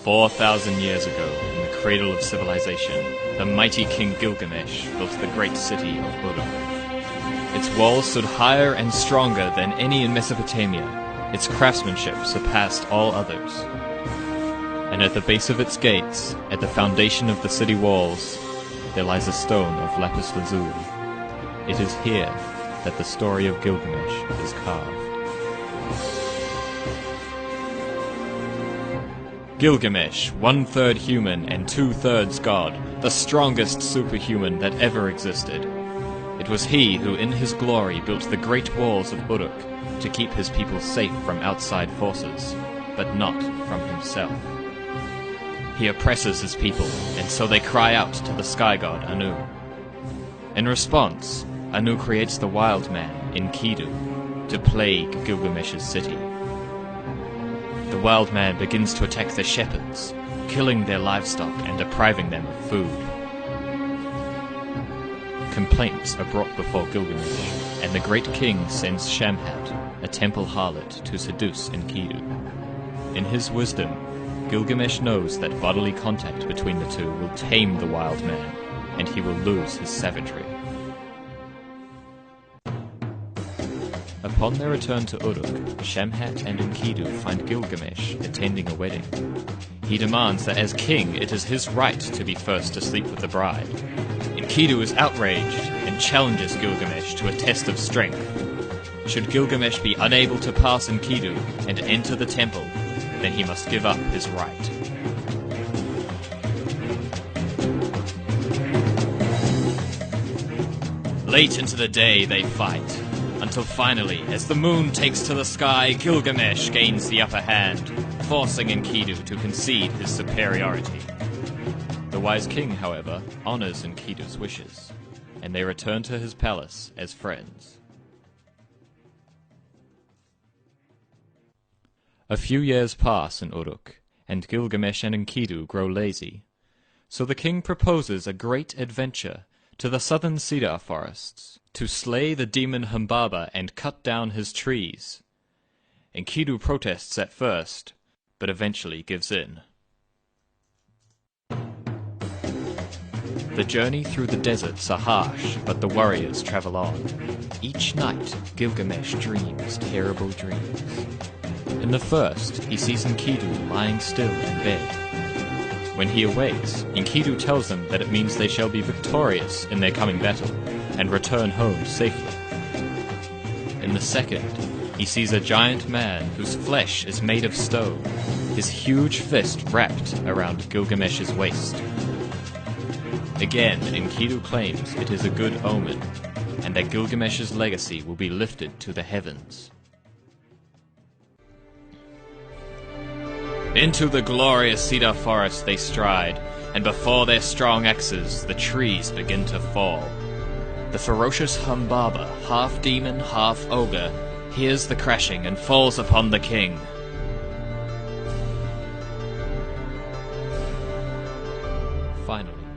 4,000 years ago, in the cradle of civilization, the mighty King Gilgamesh built the great city of Uruk. Its walls stood higher and stronger than any in Mesopotamia. Its craftsmanship surpassed all others. And at the base of its gates, at the foundation of the city walls, there lies a stone of lapis lazuli. It is here that the story of Gilgamesh is carved. Gilgamesh, 1/3 human and 2/3 god, the strongest superhuman that ever existed. It was he who in his glory built the great walls of Uruk to keep his people safe from outside forces, but not from himself. He oppresses his people, and so they cry out to the sky god Anu. In response, Anu creates the wild man, Enkidu, to plague Gilgamesh's city. The wild man begins to attack the shepherds, killing their livestock and depriving them of food. Complaints are brought before Gilgamesh, and the great king sends Shamhat, a temple harlot, to seduce Enkidu. In his wisdom, Gilgamesh knows that bodily contact between the two will tame the wild man, and he will lose his savagery. Upon their return to Uruk, Shamhat and Enkidu find Gilgamesh attending a wedding. He demands that as king it is his right to be first to sleep with the bride. Enkidu is outraged and challenges Gilgamesh to a test of strength. Should Gilgamesh be unable to pass Enkidu and enter the temple, then he must give up his right. Late into the day they fight, until finally, as the moon takes to the sky, Gilgamesh gains the upper hand, forcing Enkidu to concede his superiority. The wise king, however, honors Enkidu's wishes, and they return to his palace as friends. A few years pass in Uruk, and Gilgamesh and Enkidu grow lazy. So the king proposes a great adventure to the southern cedar forests, to slay the demon Humbaba and cut down his trees. Enkidu protests at first, but eventually gives in. The journey through the deserts are harsh, but the warriors travel on. Each night, Gilgamesh dreams terrible dreams. In the first, he sees Enkidu lying still in bed. When he awakes, Enkidu tells them that it means they shall be victorious in their coming battle, and return home safely. In the second, he sees a giant man whose flesh is made of stone, his huge fist wrapped around Gilgamesh's waist. Again, Enkidu claims it is a good omen, and that Gilgamesh's legacy will be lifted to the heavens. Into the glorious cedar forest they stride, and before their strong axes the trees begin to fall. The ferocious Humbaba, half demon, half ogre, hears the crashing and falls upon the king. Finally,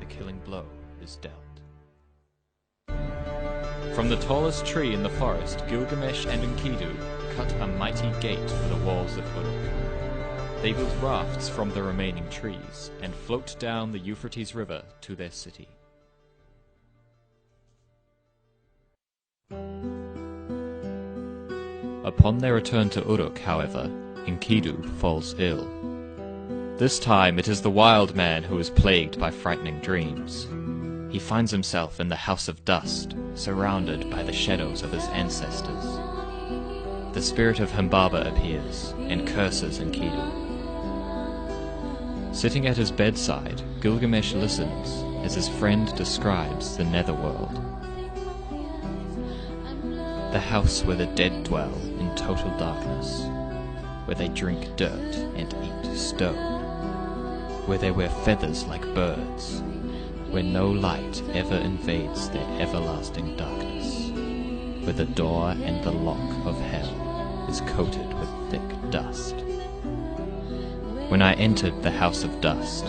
the killing blow is dealt. From the tallest tree in the forest, Gilgamesh and Enkidu cut a mighty gate for the walls of Uruk. They build rafts from the remaining trees and float down the Euphrates River to their city. Upon their return to Uruk, however, Enkidu falls ill. This time it is the wild man who is plagued by frightening dreams. He finds himself in the House of Dust, surrounded by the shadows of his ancestors. The spirit of Humbaba appears and curses Enkidu. Sitting at his bedside, Gilgamesh listens as his friend describes the netherworld. The house where the dead dwell in total darkness, where they drink dirt and eat stone, where they wear feathers like birds, where no light ever invades their everlasting darkness, where the door and the lock of hell is coated with thick dust. When I entered the House of Dust,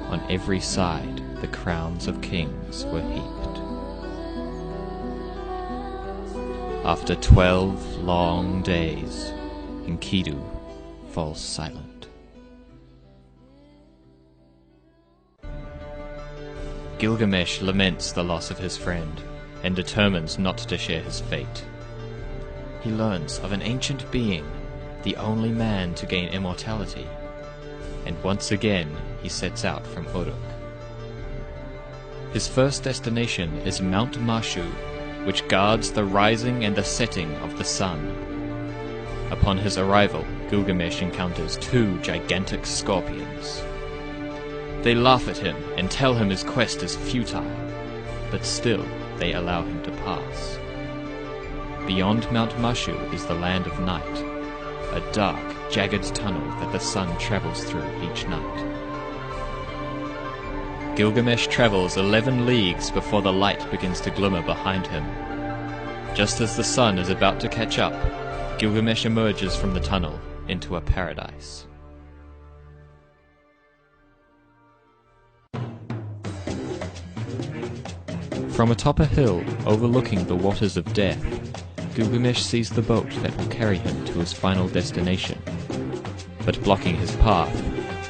on every side the crowns of kings were heaped. After 12 long days, Enkidu falls silent. Gilgamesh laments the loss of his friend, and determines not to share his fate. He learns of an ancient being, the only man to gain immortality, and once again he sets out from Uruk. His first destination is Mount Mashu, which guards the rising and the setting of the sun. Upon his arrival, Gilgamesh encounters two gigantic scorpions. They laugh at him and tell him his quest is futile, but still they allow him to pass. Beyond Mount Mashu is the land of night, a dark, jagged tunnel that the sun travels through each night. Gilgamesh travels 11 leagues before the light begins to glimmer behind him. Just as the sun is about to catch up, Gilgamesh emerges from the tunnel into a paradise. From atop a hill overlooking the waters of death, Gilgamesh sees the boat that will carry him to his final destination. But blocking his path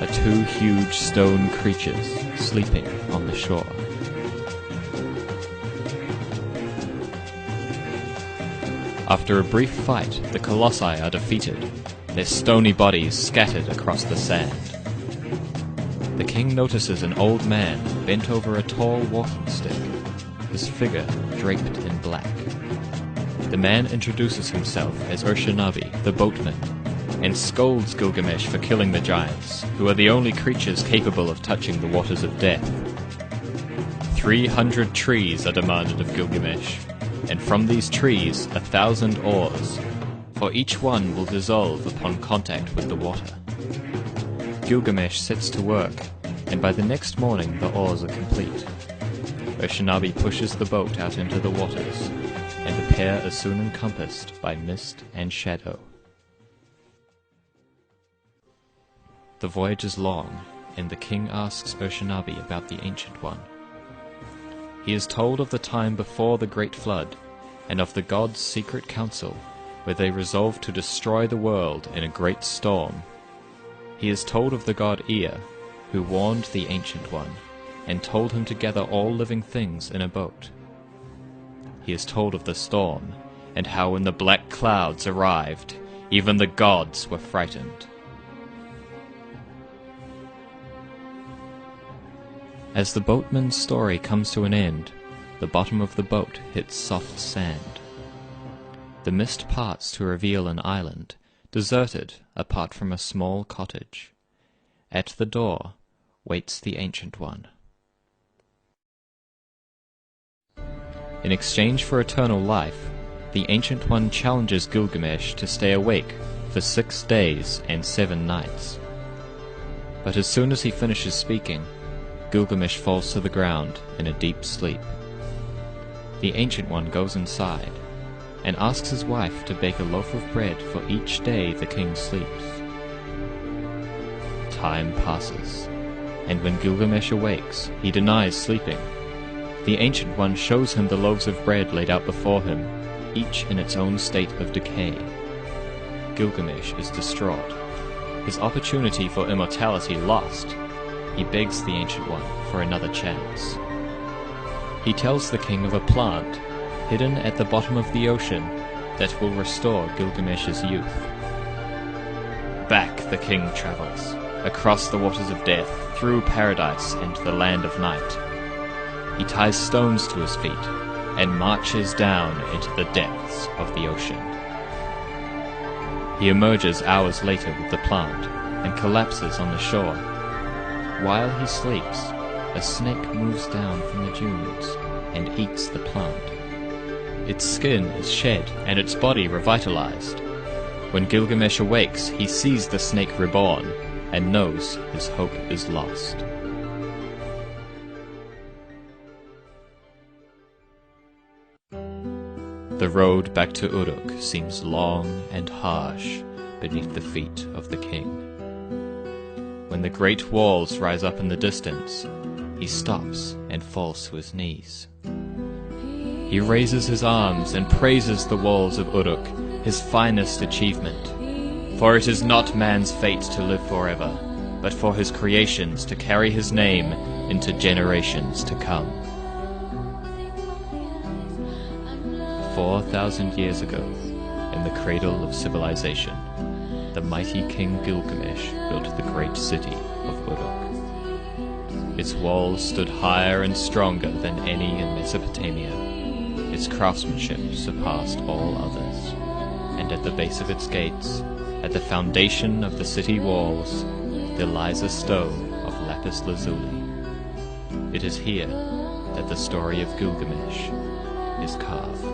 are two huge stone creatures sleeping on the shore. After a brief fight, the colossi are defeated, their stony bodies scattered across the sand. The king notices an old man bent over a tall walking stick, his figure draped in black. The man introduces himself as Urshanabi, the boatman, and scolds Gilgamesh for killing the giants, who are the only creatures capable of touching the waters of death. 300 trees are demanded of Gilgamesh, and from these trees 1,000 oars, for each one will dissolve upon contact with the water. Gilgamesh sets to work, and by the next morning the oars are complete. Urshanabi pushes the boat out into the waters, and the pair are soon encompassed by mist and shadow. The voyage is long, and the king asks Urshanabi about the Ancient One. He is told of the time before the Great Flood, and of the gods' secret council, where they resolved to destroy the world in a great storm. He is told of the god Ea, who warned the Ancient One, and told him to gather all living things in a boat. He is told of the storm, and how when the black clouds arrived, even the gods were frightened. As the boatman's story comes to an end, the bottom of the boat hits soft sand. The mist parts to reveal an island, deserted apart from a small cottage. At the door waits the Ancient One. In exchange for eternal life, the Ancient One challenges Gilgamesh to stay awake for 6 days and 7 nights. But as soon as he finishes speaking, Gilgamesh falls to the ground in a deep sleep. The Ancient One goes inside and asks his wife to bake a loaf of bread for each day the king sleeps. Time passes, and when Gilgamesh awakes, he denies sleeping. The Ancient One shows him the loaves of bread laid out before him, each in its own state of decay. Gilgamesh is distraught, his opportunity for immortality lost. He begs the Ancient One for another chance. He tells the king of a plant, hidden at the bottom of the ocean, that will restore Gilgamesh's youth. Back the king travels, across the waters of death, through paradise and the land of night. He ties stones to his feet, and marches down into the depths of the ocean. He emerges hours later with the plant, and collapses on the shore. While he sleeps, a snake moves down from the dunes, and eats the plant. Its skin is shed, and its body revitalized. When Gilgamesh awakes, he sees the snake reborn, and knows his hope is lost. The road back to Uruk seems long and harsh beneath the feet of the king. When the great walls rise up in the distance, he stops and falls to his knees. He raises his arms and praises the walls of Uruk, his finest achievement. For it is not man's fate to live forever, but for his creations to carry his name into generations to come. 4,000 years ago, in the cradle of civilization, the mighty King Gilgamesh built the great city of Uruk. Its walls stood higher and stronger than any in Mesopotamia. Its craftsmanship surpassed all others, and at the base of its gates, at the foundation of the city walls, there lies a stone of lapis lazuli. It is here that the story of Gilgamesh is carved.